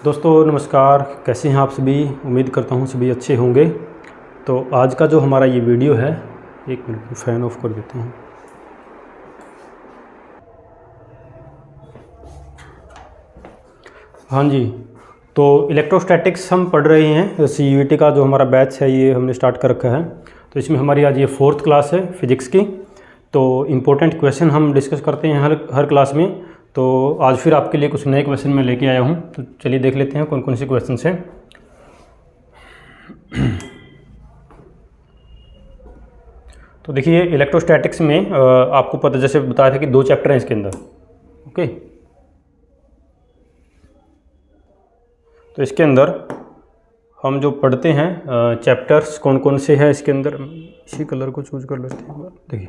दोस्तों नमस्कार, कैसे हैं आप सभी। उम्मीद करता हूँ सभी अच्छे होंगे। तो आज का जो हमारा ये वीडियो है, एक मिनट फ़ैन ऑफ कर देते हैं। हाँ जी, तो इलेक्ट्रोस्टैटिक्स हम पढ़ रहे हैं। CUET का जो हमारा बैच है ये हमने स्टार्ट कर रखा है। तो इसमें हमारी आज ये 4th क्लास है फिज़िक्स की। तो इम्पोर्टेंट क्वेश्चन हम डिस्कस करते हैं हर क्लास में। तो आज फिर आपके लिए कुछ नए क्वेश्चन मैं लेके आया हूँ। तो चलिए देख लेते हैं कौन कौन से क्वेश्चन हैं। तो देखिए इलेक्ट्रोस्टैटिक्स में आपको पता, जैसे बताया था कि 2 चैप्टर हैं इसके अंदर। ओके, तो इसके अंदर हम जो पढ़ते हैं चैप्टर्स कौन कौन से हैं इसके अंदर। इसी कलर को चूज कर लेते हैं। देखिए,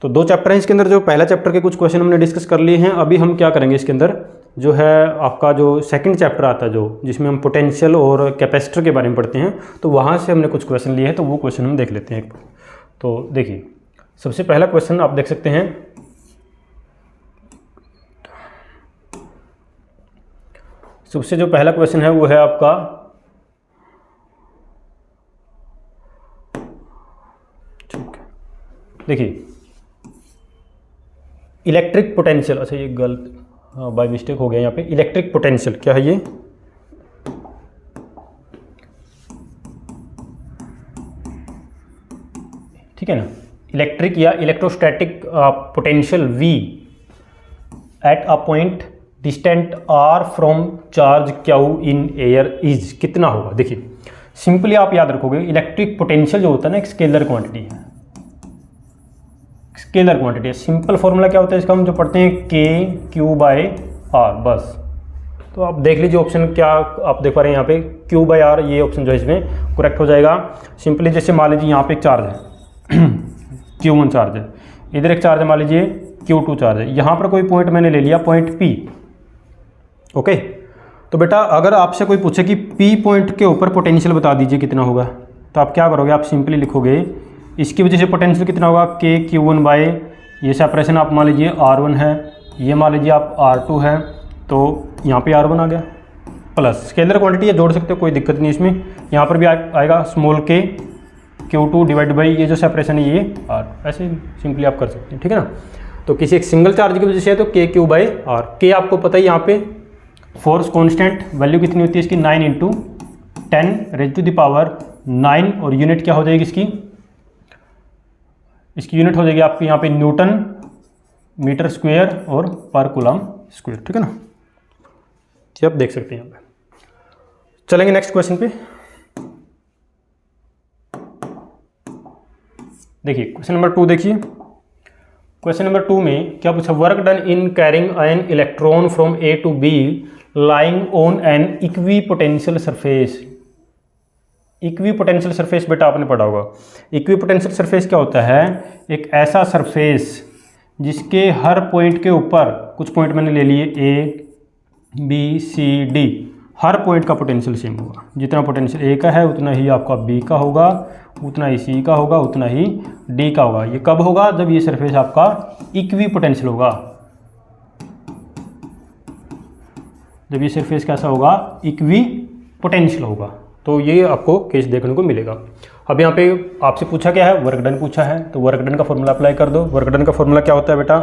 तो 2 चैप्टर हैं इसके अंदर। जो पहला चैप्टर के कुछ क्वेश्चन हमने डिस्कस कर लिए हैं। अभी हम क्या करेंगे, इसके अंदर जो है आपका जो सेकंड चैप्टर आता है, जो जिसमें हम पोटेंशियल और कैपेसिटर के बारे में पढ़ते हैं, तो वहाँ से हमने कुछ क्वेश्चन लिए हैं। तो वो क्वेश्चन हम देख लेते हैं एक बार। तो देखिए, सबसे पहला क्वेश्चन आप देख सकते हैं। सबसे जो पहला क्वेश्चन है वो है आपका, देखिए इलेक्ट्रिक पोटेंशियल। अच्छा ये गलत, हाँ बाय मिस्टेक हो गया यहाँ पे। इलेक्ट्रिक पोटेंशियल क्या है ये? ठीक है ना। इलेक्ट्रिक या electrostatic potential V at a point distant R from charge Q in air is कितना होगा। देखिए सिंपली आप याद रखोगे, इलेक्ट्रिक पोटेंशियल जो होता है ना एक स्केलर क्वांटिटी है। स्केलर क्वांटिटी है। सिंपल फॉर्मूला क्या होता है इसका, हम जो पढ़ते हैं KQ/R बस। तो आप देख लीजिए ऑप्शन क्या आप देख पा रहे हैं यहाँ पे, Q/R ये ऑप्शन जो है इसमें करेक्ट हो जाएगा। सिंपली जैसे मान लीजिए यहाँ पे एक चार्ज है Q1 चार्ज है, इधर एक चार्ज है मान लीजिए Q2 चार्ज है। यहाँ पर कोई पॉइंट मैंने ले लिया, पॉइंट P। ओके, तो बेटा अगर आपसे कोई पूछे कि P पॉइंट के ऊपर पोटेंशियल बता दीजिए कितना होगा, तो आप क्या करोगे, आप सिंपली लिखोगे इसकी वजह से पोटेंशियल कितना होगा, KQ1 ये सेपरेशन आप मान लीजिए R1 है, ये मान लीजिए आप R2 है, तो यहाँ पे R1 आ गया। प्लस स्केलर क्वांटिटी है, जोड़ सकते हो, कोई दिक्कत नहीं इसमें। यहाँ पर भी आएगा small k Q2 divide by ये जो सेपरेशन है ये R। ऐसे सिंपली आप कर सकते हैं, ठीक है ना। तो किसी एक सिंगल चार्ज की वजह से है तो KQ/R। K आपको पता है, यहाँ पे फोर्स कॉन्स्टेंट वैल्यू कितनी होती है इसकी, 9 × 10⁻⁹ और यूनिट क्या हो जाएगी इसकी यूनिट हो जाएगी आपकी यहाँ पे न्यूटन मीटर स्क्वायर और पर कूलम स्क्वायर, ठीक है ना। ये आप देख सकते हैं यहाँ पे। चलेंगे नेक्स्ट क्वेश्चन पे। देखिए क्वेश्चन नंबर 2 देखिए। क्वेश्चन नंबर 2 में क्या पूछा, work done in carrying an electron from A to B lying on an equipotential surface. Equipotential surface बेटा आपने पढ़ा होगा। इक्विपोटेंशियल सरफेस क्या होता है, एक ऐसा सरफेस जिसके हर पॉइंट के ऊपर, कुछ पॉइंट मैंने ले लिए A B C D, her point का पोटेंशियल सेम होगा। जितना पोटेंशियल A का है उतना ही आपका B का होगा, उतना ही C का होगा, उतना ही D का होगा। ये कब होगा, जब ये सरफेस आपका इक्विपोटेंशियल होगा। जब ये सरफेस कैसा होगा, इक्विपोटेंशियल होगा। तो ये आपको केस देखने को मिलेगा। अब यहाँ पे आपसे पूछा क्या है, वर्क डन पूछा है, तो वर्क डन का फॉर्मूला अप्लाई कर दो। वर्क डन का फॉर्मूला क्या होता है बेटा,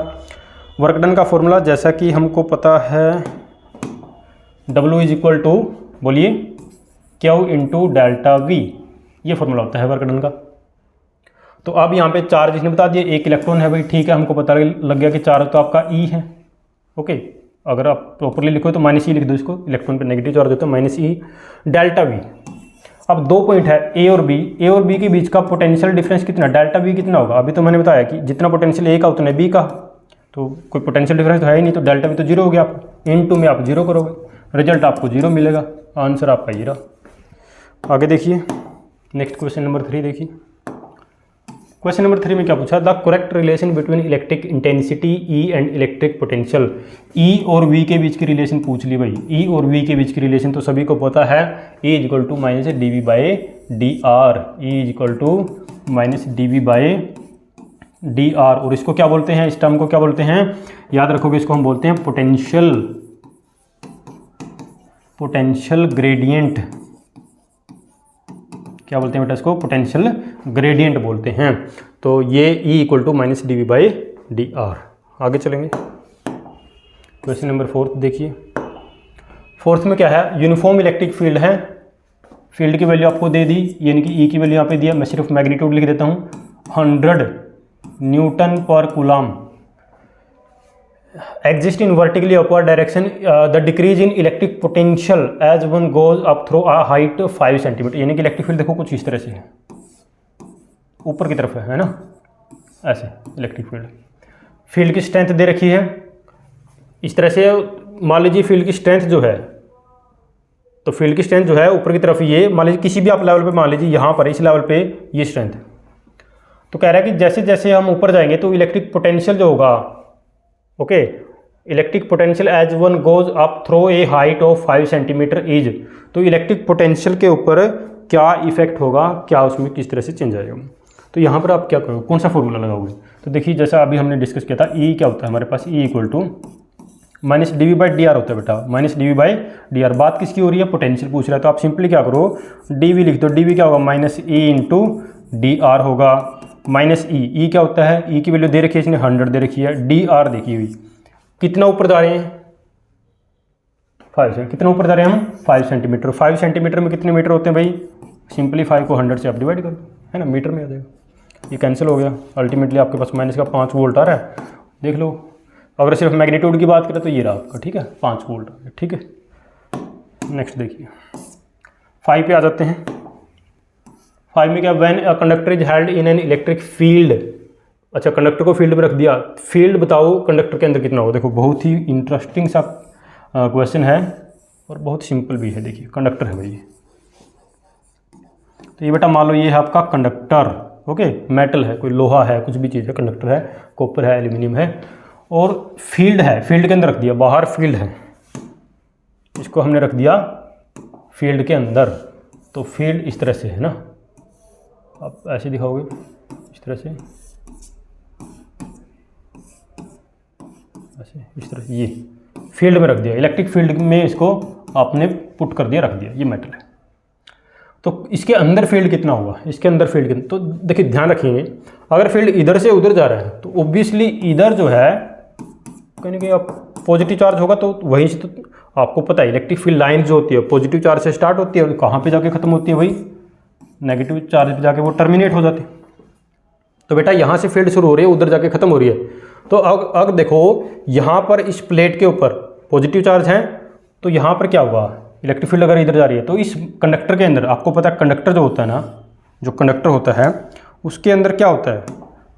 वर्क डन का फॉर्मूला जैसा कि हमको पता है, W = बोलिए Q × ΔV, ये फॉर्मूला होता है वर्क डन का। तो अब यहाँ पे चार्ज इसने बता दिया, एक इलेक्ट्रॉन है भाई, ठीक है, हमको पता लग गया कि चार्ज तो आपका E है। ओके, अगर आप प्रॉपरली लिखो तो -E लिख दो इसको, इलेक्ट्रॉन पे नेगेटिव चार्ज होता है, -E ΔV। अब 2 पॉइंट है A और B के बीच का पोटेंशियल डिफरेंस कितना, ΔV कितना होगा। अभी तो मैंने बताया कि जितना पोटेंशियल A का उतना B का, तो कोई पोटेंशियल डिफरेंस तो है ही नहीं, तो ΔV तो 0 हो गया। आप × में आप 0 करोगे, रिजल्ट आपको 0 मिलेगा, आंसर आपका ये रहा। आगे देखिए नेक्स्ट क्वेश्चन नंबर 3 देखिए। क्वेश्चन नंबर 3 में क्या पूछा, the correct relation between electric intensity E and electric potential. E और V के बीच की रिलेशन पूछ ली भाई। E और V के बीच की रिलेशन तो सभी को पता है, E = -dV/dr। E = -dV/dr D R, और इसको क्या बोलते हैं, इस टर्म को क्या बोलते हैं, याद रखोगे, इसको हम बोलते हैं पोटेंशियल ग्रेडियंट। क्या बोलते हैं बेटा इसको, पोटेंशियल ग्रेडियंट बोलते हैं। तो ये E equal to minus d v by d r. आगे चलेंगे, क्वेश्चन नंबर 4 देखिए। 4th में क्या है, यूनिफॉर्म इलेक्ट्रिक फील्ड है, फील्ड की वैल्यू आपको दे दी, यानी कि E की वैल्यू यहाँ पे दिया, मैं सिर्फ मैग्नीट्यूड लिख देता हूँ, 100 न्यूटन पर coulomb. Exist in vertically upward direction, the decrease in electric potential as one goes up through a height 5 centimetre. यानी कि इलेक्ट्रिक फील्ड देखो कुछ इस तरह से है, ऊपर की तरफ है ना, ऐसे इलेक्ट्रिक फील्ड। फील्ड की स्ट्रेंथ दे रखी है इस तरह से, मान लीजिए फील्ड की स्ट्रेंथ जो है, तो फील्ड की स्ट्रेंथ जो है ऊपर की तरफ, ये मान लीजिए किसी भी आप लेवल पे, मान लीजिए यहाँ पर इस लेवल पे ये स्ट्रेंथ है। तो कह रहा है कि जैसे जैसे हम ऊपर जाएंगे तो इलेक्ट्रिक पोटेंशियल जो होगा, okay, electric potential as one goes up through a height of 5 centimetre is, तो इलेक्ट्रिक पोटेंशियल के ऊपर क्या इफेक्ट होगा, क्या उसमें किस तरह से चेंज आएगा। तो यहाँ पर आप क्या करोगे, कौन सा फॉर्मूला लगाओगे, तो देखिए जैसा अभी हमने डिस्कस किया था, E क्या होता है हमारे पास, E equal to minus d v by d r होता है बेटा, minus d v by d r. बात किसकी हो रही है, पोटेंशियल पूछ रहा है, तो आप सिंपली क्या करो, डी वी लिख दो, डी वी क्या होगा, minus E into D R होगा, माइनस E क्या होता है, E की वैल्यू दे रखी है इसने 100 दे रखी है, डी आर देखी हुई, कितना ऊपर जा रहे हैं 5 से, कितना ऊपर जा रहे हैं हम 5 सेंटीमीटर। 5 सेंटीमीटर में कितने मीटर होते हैं भाई, सिंपली 5 को 100 से आप डिवाइड कर दो, है ना, मीटर में आ जाएगा, ये कैंसिल हो गया, अल्टीमेटली आपके पास माइनस का 5 वोल्ट आ रहा है, देख लो। अगर सिर्फ मैग्नीट्यूड की बात करें तो ये रहा आपका, ठीक है, 5 वोल्ट, ठीक है। नेक्स्ट देखिए 5 पे आ जाते हैं। 5 में क्या, when a conductor is held in an electric field, अच्छा कंडक्टर को फील्ड में रख दिया, फील्ड बताओ कंडक्टर के अंदर कितना होगा। देखो बहुत ही इंटरेस्टिंग सा क्वेश्चन है और बहुत सिंपल भी है। देखिए कंडक्टर है भाई, तो ये बेटा मान लो ये है आपका कंडक्टर, ओके, मेटल है, कोई लोहा है, कुछ भी चीज़ है, कंडक्टर है, कॉपर है, एल्यूमिनियम है, और फील्ड है, फील्ड के अंदर रख दिया, बाहर फील्ड है, इसको हमने रख दिया फील्ड के अंदर, तो फील्ड इस तरह से है ना, आप ऐसे दिखाओगे इस तरह से, ऐसे इस तरह से, ये फील्ड में रख दिया, इलेक्ट्रिक फील्ड में इसको आपने पुट कर दिया, रख दिया, ये मेटल है। तो इसके अंदर फील्ड कितना होगा, इसके अंदर फील्ड कितना, तो देखिए ध्यान रखिए, अगर फील्ड इधर से उधर जा रहा है तो ऑब्वियसली इधर जो है कहीं ना कहीं आप पॉजिटिव चार्ज होगा, तो वहीं से, तो आपको पता है इलेक्ट्रिक फील्ड लाइन जो होती है पॉजिटिव चार्ज से स्टार्ट होती है और कहाँ पे जाके खत्म होती है, वही नेगेटिव चार्ज पे जाके वो टर्मिनेट हो जाती है। तो बेटा यहाँ से फील्ड शुरू हो रही है, उधर जाके खत्म हो रही है। तो अब देखो यहाँ पर इस प्लेट के ऊपर पॉजिटिव चार्ज है, तो यहाँ पर क्या हुआ, इलेक्ट्रिक फील्ड अगर इधर जा रही है, तो इस कंडक्टर के अंदर आपको पता है, कंडक्टर जो होता है ना, जो कंडक्टर होता है उसके अंदर क्या होता है,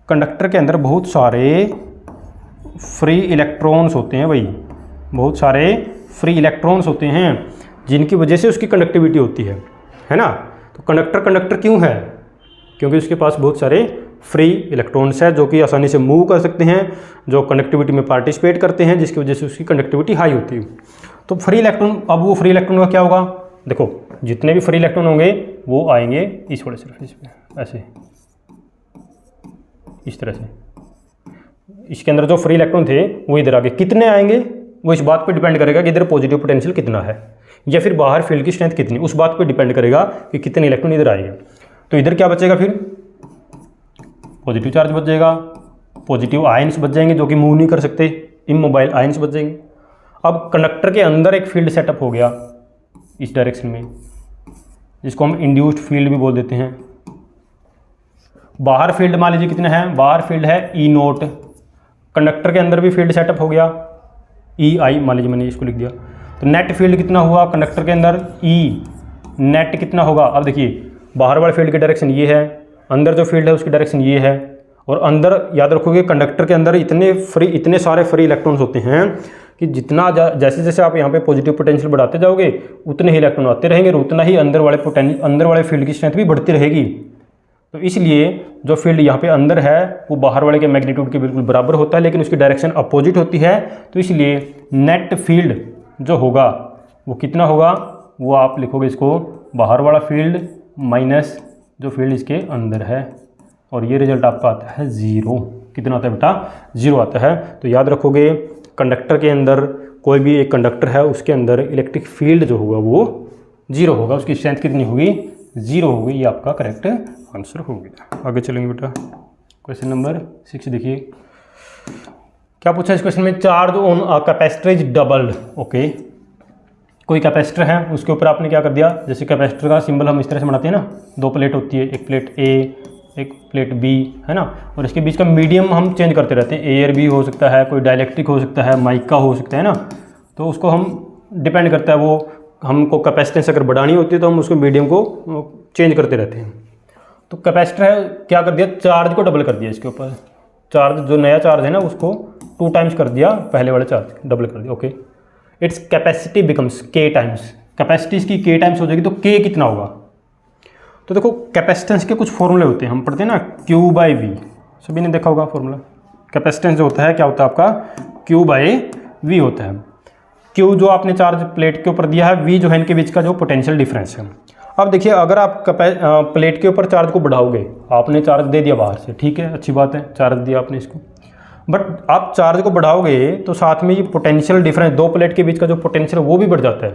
कंडक्टर के अंदर बहुत सारे फ्री इलेक्ट्रॉन्स होते हैं भाई, बहुत सारे फ्री इलेक्ट्रॉन्स होते हैं जिनकी वजह से उसकी कंडक्टिविटी होती है ना। तो कंडक्टर क्यों है, क्योंकि उसके पास बहुत सारे फ्री इलेक्ट्रॉन्स है जो कि आसानी से मूव कर सकते हैं, जो कंडक्टिविटी में पार्टिसिपेट करते हैं, जिसकी वजह से उसकी कंडक्टिविटी हाई होती है। तो फ्री इलेक्ट्रॉन, अब वो फ्री इलेक्ट्रॉन का क्या होगा, देखो जितने भी फ्री इलेक्ट्रॉन होंगे वो आएंगे इस वाले सरफेस पे, ऐसे इस तरह से, इसके अंदर जो फ्री इलेक्ट्रॉन थे वो इधर आगे, कितने आएंगे वो इस बात पे डिपेंड करेगा कि इधर पॉजिटिव पोटेंशियल कितना है, या फिर बाहर फील्ड की स्ट्रेंथ कितनी, उस बात पे डिपेंड करेगा कि कितने इलेक्ट्रॉन इधर आएंगे। तो इधर क्या बचेगा, फिर पॉजिटिव चार्ज बच जाएगा, पॉजिटिव आयंस बच जाएंगे जो कि मूव नहीं कर सकते, इमोबाइल आयंस बच जाएंगे। अब कंडक्टर के अंदर एक फील्ड सेटअप हो गया इस डायरेक्शन में, जिसको हम इंड्यूस्ड फील्ड भी बोल देते हैं। बाहर फील्ड मान लीजिए कितना है, बाहर फील्ड है ई नोट, कंडक्टर के अंदर भी फील्ड सेटअप हो गया ई आई, मान लीजिए मैंने इसको लिख दिया। तो नेट फील्ड कितना हुआ कंडक्टर के अंदर, ई नेट कितना होगा। अब देखिए बाहर वाले फील्ड की डायरेक्शन ये है, अंदर जो फील्ड है उसकी डायरेक्शन ये है, और अंदर याद रखोगे कंडक्टर के अंदर इतने सारे फ्री इलेक्ट्रॉन्स होते हैं कि जितना जैसे जैसे आप यहाँ पे पॉजिटिव पोटेंशियल बढ़ाते जाओगे उतने ही इलेक्ट्रॉन आते रहेंगे और उतना ही अंदर वाले फील्ड की स्ट्रेंथ भी बढ़ती रहेगी। तो इसलिए जो फील्ड यहाँ पे अंदर है वो बाहर वाले के मैग्नीट्यूड के बिल्कुल बराबर होता है, लेकिन उसकी डायरेक्शन अपोजिट होती है। तो इसलिए नेट फील्ड जो होगा वो कितना होगा, वो आप लिखोगे इसको बाहर वाला फील्ड माइनस जो फील्ड इसके अंदर है, और ये रिजल्ट आपका आता है 0। कितना आता है बेटा, 0 आता है। तो याद रखोगे कंडक्टर के अंदर, कोई भी एक कंडक्टर है उसके अंदर इलेक्ट्रिक फील्ड जो होगा वो 0 होगा, उसकी स्ट्रेंथ कितनी होगी, 0 होगी। ये आपका करेक्ट आंसर हो गया। आगे चलेंगे बेटा, क्वेश्चन नंबर 6 देखिए क्या पूछा इस क्वेश्चन में, charge on a capacitor is doubled. Okay, कोई कैपेसिटर है उसके ऊपर आपने क्या कर दिया, जैसे कैपेसिटर का सिंबल हम इस तरह से बनाते हैं ना, 2 प्लेट होती है, एक प्लेट ए एक प्लेट बी, है ना, और इसके बीच का मीडियम हम चेंज करते रहते हैं, एयर भी हो सकता है, कोई डाइलेक्ट्रिक हो सकता है, माइका हो सकता है ना, तो उसको हम डिपेंड करता है, वो हमको कैपेसिटेंस अगर बढ़ानी होती है तो हम उसको मीडियम को चेंज करते रहते हैं। तो कैपेसिटर है क्या कर दिया, चार्ज को डबल कर दिया, इसके ऊपर चार्ज जो नया चार्ज है ना उसको 2 टाइम्स कर दिया, पहले वाले चार्ज डबल कर दिया। Okay, its capacity becomes k times, capacity इसकी k टाइम्स हो जाएगी तो k कितना होगा। तो देखो कैपेसिटेंस के कुछ फॉर्मूले होते हैं, हम पढ़ते हैं ना Q/V, सभी ने देखा होगा फॉर्मूला। कैपेसिटेंस जो होता है क्या होता है आपका, Q/V होता है। Q जो आपने चार्ज प्लेट के ऊपर दिया है, V जो है इनके बीच का जो पोटेंशियल डिफरेंस है। अब देखिए अगर आप प्लेट के ऊपर चार्ज को बढ़ाओगे, आपने चार्ज दे दिया बाहर से, ठीक है अच्छी बात है, चार्ज दिया आपने इसको, बट आप चार्ज को बढ़ाओगे तो साथ में ये पोटेंशियल डिफरेंस, 2 प्लेट के बीच का जो पोटेंशियल वो भी बढ़ जाता है।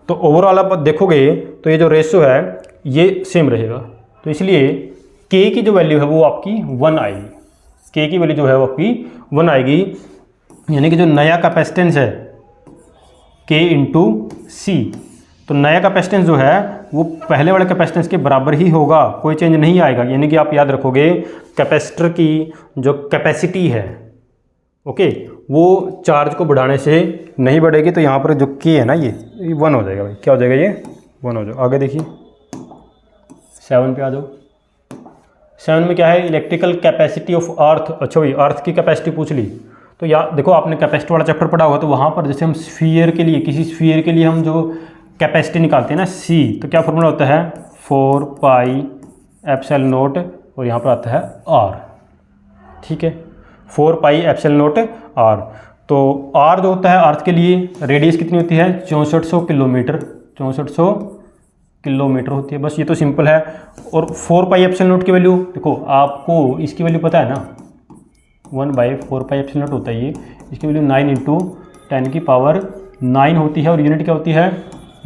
तो ओवरऑल आप देखोगे तो ये जो रेशियो है ये सेम रहेगा। तो इसलिए k की जो वैल्यू है वो आपकी 1 आएगी, k की वैल्यू जो है वो आपकी 1 आएगी, यानी कि जो नया कैपेसिटेंस है k × C, तो नया कैपेसिटेंस जो है वो पहले वाले कैपेसिटेंस के बराबर ही होगा, कोई चेंज नहीं आएगा। यानी कि आप याद रखोगे कैपेसिटर की जो कैपेसिटी है, ओके, वो चार्ज को बढ़ाने से नहीं बढ़ेगी, तो यहाँ पर जो k है ना ये 1 हो जाएगा भाई, क्या हो जाएगा ये 1 हो जाएगा। आगे देखिए 7 पे आ जाओ। 7 में क्या है, इलेक्ट्रिकल कैपेसिटी ऑफ अर्थ। अच्छा भाई अर्थ की कैपेसिटी पूछ ली, तो या देखो आपने कैपेसिटी वाला चैप्टर पढ़ा होगा, तो वहाँ पर जैसे हम स्फीयर के लिए, किसी स्फीयर के लिए हम जो कैपेसिटी निकालते हैं ना C, तो क्या फॉर्मूला होता है 4πε0 और यहाँ पर आता है R, ठीक है 4πε0 R। तो R जो होता है अर्थ के लिए रेडियस कितनी होती है 6400 किलोमीटर, 6400 किलोमीटर होती है, बस ये तो सिंपल है। और 4πε0 की वैल्यू देखो, आपको इसकी वैल्यू पता है ना, 1/4πε0 होता है ये, इसकी वैल्यू 9 × 10⁹ होती है, और यूनिट क्या होती है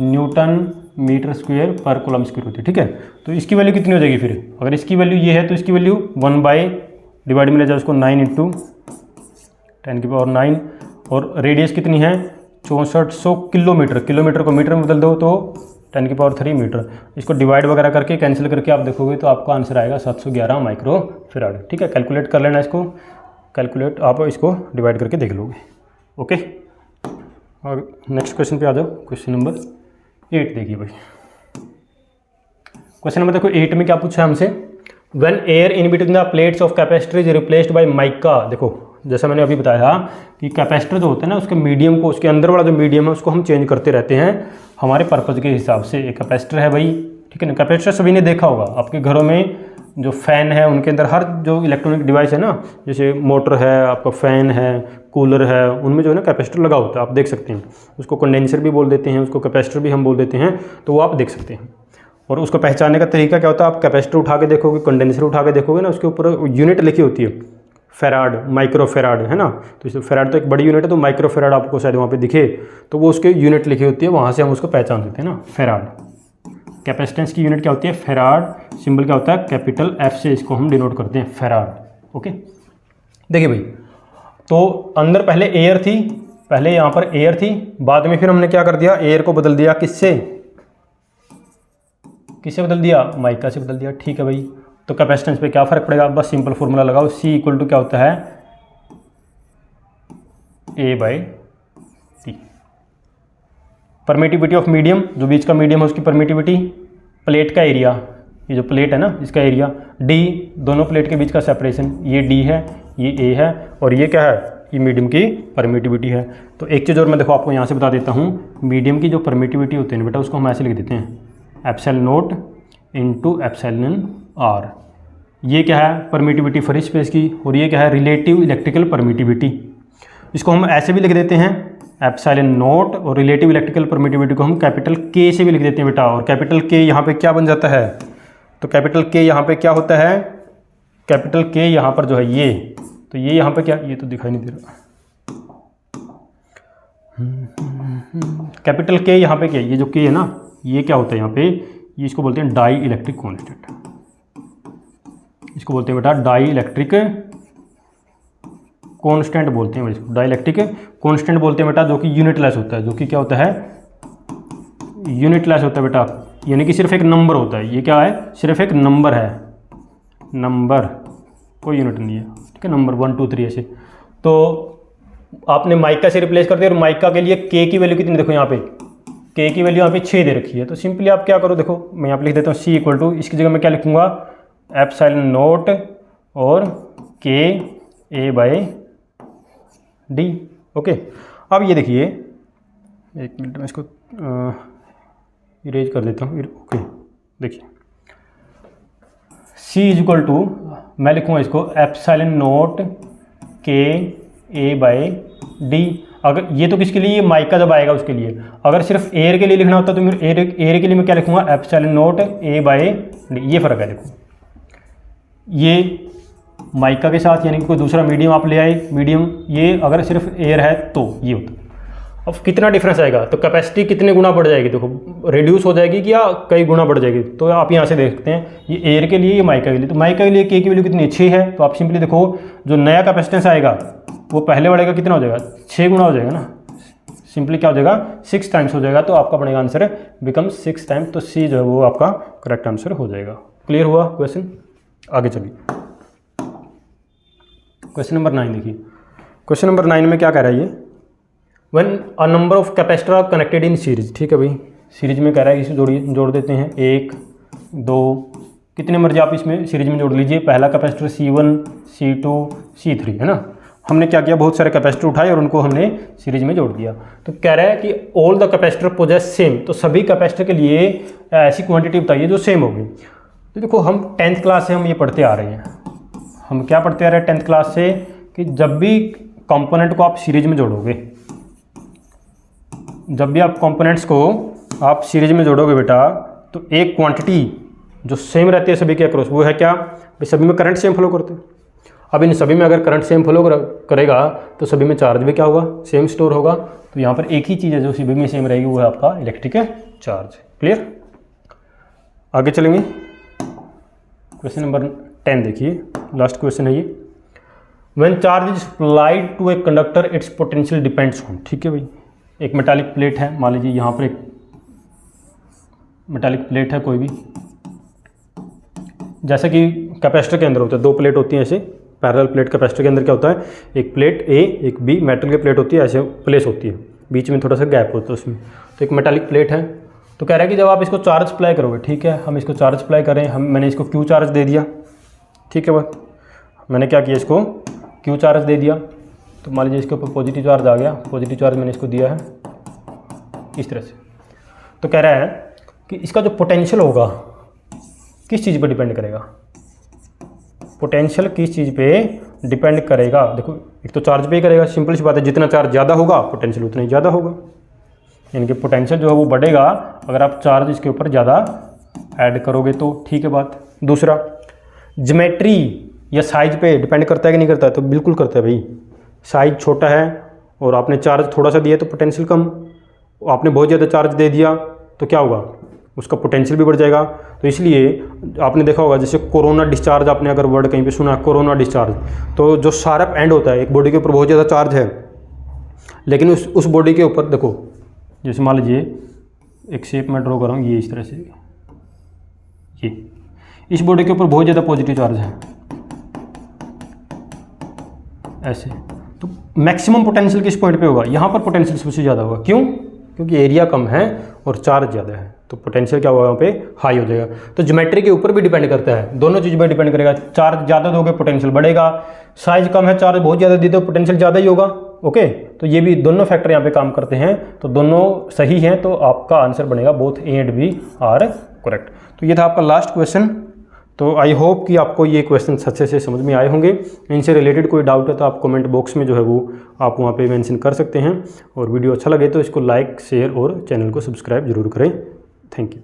न्यूटन मीटर स्क्वायर पर कूलम स्क्वायर होती है, ठीक है। तो इसकी वैल्यू कितनी हो जाएगी फिर, अगर इसकी वैल्यू ये है तो इसकी वैल्यू 1 डिवाइड में ले जाओ उसको 9 × 10⁹, और रेडियस कितनी है 6400 किलोमीटर, किलोमीटर को मीटर में बदल दो तो 10⁻³ मीटर। इसको डिवाइड वगैरह करके कैंसिल करके आप देखोगे तो आपका आंसर आएगा 711 माइक्रोफैराड, ठीक है। कैलकुलेट कर लेना इसको, कैलकुलेट आप इसको डिवाइड करके देख लोगे, ओके। और नेक्स्ट क्वेश्चन पे आ जाओ, क्वेश्चन नंबर 8 देखिए भाई। क्वेश्चन नंबर देखो 8 में क्या पूछा है हमसे, when air in between the plates of capacitor is replaced by mica. देखो जैसा मैंने अभी बताया कि कैपेसिटर जो होता है ना उसके मीडियम को, उसके अंदर वाला जो मीडियम है उसको हम चेंज करते रहते हैं हमारे पर्पज़ के हिसाब से। एक कैपेसिटर है भाई, ठीक है ना, कैपेसिटर सभी ने देखा होगा, आपके घरों में जो फ़ैन है उनके अंदर हर जो इलेक्ट्रॉनिक डिवाइस है ना, जैसे मोटर है, आपका फ़ैन है, कूलर है, उनमें जो है ना कैपेसिटर लगा होता है, आप देख सकते हैं। उसको कंडेंसर भी बोल देते हैं, उसको कैपेसिटर भी हम बोल देते हैं, तो वो आप देख सकते हैं। और उसको पहचानने का तरीका क्या होता है, आप कैपेसिटर उठा के देखोगे, कंडेंसर उठा के देखोगे ना, उसके ऊपर यूनिट लिखी होती है, फेराड, माइक्रोफेराड, है ना। तो इस फेराड तो एक बड़ी यूनिट है, तो माइक्रोफेराड आपको शायद वहाँ पे दिखे, तो वो उसके यूनिट लिखी होती है, वहाँ से हम उसको पहचान सकते हैं ना, फेराड। कैपेसिटेंस की यूनिट क्या होती है फेराड, सिंबल क्या होता है कैपिटल F से इसको हम डिनोट करते हैं फेराड, ओके। देखिए भाई, तो अंदर पहले एयर थी, पहले यहाँ पर एयर थी, बाद में फिर हमने क्या कर दिया, एयर को बदल दिया किससे, किससे बदल दिया, माइका से बदल दिया, ठीक है भाई। तो कैपेसिटेंस पे क्या फ़र्क पड़ेगा, बस सिंपल फॉर्मूला लगाओ, C = क्या होता है A/T। परमिटिविटी ऑफ मीडियम, जो बीच का मीडियम है उसकी परमिटिविटी, प्लेट का एरिया, ये जो प्लेट है ना इसका एरिया, D दोनों प्लेट के बीच का सेपरेशन, ये D है, ये A है, और ये क्या है, ये मीडियम की परमिटिविटी है। तो एक चीज़ और मैं देखो आपको यहाँ से बता देता हूँ, मीडियम की जो परमिटिविटी होती है ना बेटा, उसको हम ऐसे लिख देते हैं ε0 × εr। ये क्या है परमिटिविटी फ्री स्पेस की, और ये क्या है रिलेटिव इलेक्ट्रिकल परमिटिविटी। इसको हम ऐसे भी लिख देते हैं ε0, और रिलेटिव इलेक्ट्रिकल परमिटिविटी को हम कैपिटल K से भी लिख देते हैं बेटा। और कैपिटल K यहाँ पे क्या बन जाता है, तो कैपिटल K यहाँ पे क्या होता है, कैपिटल K यहाँ पर जो है ये तो ये यहाँ पे क्या, ये तो दिखाई नहीं दे रहा, कैपिटल के यहाँ पे क्या, ये जो के है ना, ये क्या होता है यहाँ पे, ये इसको बोलते हैं डाई इलेक्ट्रिक कॉन्स्टेंट, इसको बोलते हैं बेटा डाई इलेक्ट्रिक कॉन्स्टेंट बोलते हैं इसको, डाई इलेक्ट्रिक कॉन्स्टेंट बोलते हैं बेटा, जो कि यूनिटलेस होता है, जो कि क्या होता है, यूनिटलेस होता है बेटा, यानी कि सिर्फ एक नंबर होता है। ये क्या है, सिर्फ एक नंबर है, नंबर, कोई यूनिट नहीं है, ठीक है, नंबर 1 2 3 ऐसे। तो आपने माइका से रिप्लेस कर दिया, और माइका के लिए के की वैल्यू कितनी, देखो यहाँ पे के की वैल्यू यहाँ पे 6 दे रखी है। तो सिंपली आप क्या करो, देखो मैं यहाँ पे लिख देता हूँ C इक्वल टू, इसकी जगह मैं क्या लिखूँगा, एप्सिलॉन नॉट और के ए बाय डी। ओके, अब ये देखिए, एक मिनट में इसको इरेज कर देता हूँ। ओके, देखिए C इज इक्वल टू, मैं लिखूँगा इसको एप्सिलॉन नॉट के ए बाय डी। अगर ये तो किसके लिए, ये माइका जब आएगा उसके लिए। अगर सिर्फ एयर के लिए लिखना होता तो एयर के लिए मैं क्या लिखूँगा, epsilon naught A by d. ये फ़र्क है, देखो ये माइका के साथ, यानी कि कोई दूसरा मीडियम आप ले आए, मीडियम, ये अगर सिर्फ एयर है तो ये होता है। अब कितना डिफरेंस आएगा, तो कैपेसिटी कितने गुना बढ़ जाएगी, देखो रिड्यूस हो जाएगी कि या कई गुना बढ़ जाएगी। तो आप यहाँ से देखते हैं, ये एयर के लिए, ये माइका के लिए। तो माइका के लिए के की वैल्यू कितनी, 6 है। तो आप सिंपली देखो, जो नया कैपेसिटेंस आएगा वो पहले वाले का कितना हो जाएगा, 6 गुना हो जाएगा ना, सिंपली क्या हो जाएगा, 6 टाइम्स हो जाएगा। तो आपका बनेगा आंसर बिकम 6 टाइम्स। तो सी जो है वो आपका करेक्ट आंसर हो जाएगा। क्लियर हुआ क्वेश्चन, आगे चलिए क्वेश्चन नंबर 9 देखिए। क्वेश्चन नंबर 9 में क्या कह रहा है ये, when a number of capacitor are connected in series. ठीक है भाई, सीरीज में कह रहा है, इसे जोड़ देते हैं, 1 2, कितने मर्जी आप इसमें सीरीज में जोड़ लीजिए। पहला कैपेसिटर C1 C2 C3 है ना। हमने क्या किया, बहुत सारे कैपेसिटर उठाए और उनको हमने सीरीज में जोड़ दिया। तो कह रहा है कि all the capacitor possess same, तो सभी कैपेसिटर के लिए ऐसी क्वांटिटी बताइए जो सेम होगी। तो देखो हम 10th क्लास से हम ये पढ़ते आ रहे हैं, हम क्या पढ़ते आ रहे हैं 10th क्लास से, कि जब भी कंपोनेंट को आप सीरीज में जोड़ोगे, जब भी आप कंपोनेंट्स को आप सीरीज में जोड़ोगे बेटा, तो एक क्वांटिटी जो सेम रहती है सभी के अक्रॉस, वो है क्या, भाई सभी में करंट सेम फ्लो करते हैं। अब इन सभी में अगर करंट सेम फ्लो करेगा तो सभी में चार्ज भी क्या होगा, सेम स्टोर होगा। तो यहाँ पर एक ही चीज़ है जो सभी में सेम रहेगी, वो है आपका इलेक्ट्रिक चार्ज। क्लियर, आगे चलेंगे। क्वेश्चन नंबर 10 देखिए, लास्ट क्वेश्चन है ये। When charge is supplied to a conductor its potential depends on. ठीक है भाई, एक मेटालिक प्लेट है, मान लीजिए यहाँ पर एक मेटालिक प्लेट है कोई भी, जैसे कि कैपेसिटर के अंदर होता है, 2 प्लेट होती हैं ऐसे पैरेलल प्लेट। कैपेसिटर के अंदर क्या होता है, एक प्लेट ए एक बी मेटल की प्लेट होती है, ऐसे प्लेस होती है, बीच में थोड़ा सा गैप होता है उसमें। तो एक मेटालिक प्लेट है। तो कह रहा है कि जब आप इसको चार्ज अप्लाई करोगे, ठीक है, हम इसको चार्ज अप्लाई करें, मैंने इसको क्यू चार्ज दे दिया। ठीक है बात, मैंने क्या किया, इसको क्यू चार्ज दे दिया। तो मान लीजिए इसके ऊपर पॉजिटिव चार्ज आ गया, पॉजिटिव चार्ज मैंने इसको दिया है इस तरह से। तो कह रहा है कि इसका जो पोटेंशियल होगा किस चीज़ पर डिपेंड करेगा, पोटेंशियल किस चीज़ पे डिपेंड करेगा। देखो एक तो चार्ज पे ही करेगा, सिंपल सी बात है, जितना चार्ज ज़्यादा होगा पोटेंशियल उतना ही ज़्यादा होगा, यानी कि पोटेंशियल जो है वो बढ़ेगा अगर आप चार्ज इसके ऊपर ज़्यादा ऐड करोगे तो। ठीक है बात। दूसरा, ज्योमेट्री या साइज पे डिपेंड करता है कि नहीं करता है, तो बिल्कुल करता है भाई। साइज छोटा है और आपने चार्ज थोड़ा सा दिया तो पोटेंशियल कम, आपने बहुत ज़्यादा चार्ज दे दिया तो क्या होगा, उसका पोटेंशियल भी बढ़ जाएगा। तो इसलिए आपने देखा होगा, जैसे कोरोना डिस्चार्ज, आपने अगर वर्ड कहीं पे सुना कोरोना डिस्चार्ज, तो जो शार्प एंड होता है, एक बॉडी के ऊपर बहुत ज़्यादा चार्ज है, लेकिन उस बॉडी के ऊपर देखो, जैसे मान लीजिए एक शेप में ड्रॉ कर रहा हूँ, ये इस तरह से, ये इस बॉडी के ऊपर बहुत ज़्यादा पॉजिटिव चार्ज है ऐसे, तो मैक्सिमम पोटेंशियल किस पॉइंट पे होगा, यहाँ पर पोटेंशियल सबसे ज़्यादा होगा। क्यों, क्योंकि एरिया कम है और चार्ज ज़्यादा है, तो पोटेंशियल क्या होगा यहाँ पे, हाई हो जाएगा। तो ज्योमेट्री के ऊपर भी डिपेंड करता है, दोनों चीज़ पर डिपेंड करेगा। चार्ज ज़्यादा दोगे पोटेंशियल बढ़ेगा, साइज कम है चार्ज बहुत ज़्यादा दी तो पोटेंशियल ज़्यादा ही होगा। ओके, तो ये भी दोनों फैक्टर यहाँ पे काम करते हैं, तो दोनों सही हैं, तो आपका आंसर बनेगा both A and B are correct. तो ये था आपका लास्ट क्वेश्चन। तो आई होप कि आपको ये क्वेश्चन अच्छे से समझ में आए होंगे। इनसे रिलेटेड कोई डाउट है तो आप कमेंट बॉक्स में जो है वो आप वहाँ पे मेंशन कर सकते हैं। और वीडियो अच्छा लगे तो इसको लाइक शेयर और चैनल को सब्सक्राइब जरूर करें। Thank you.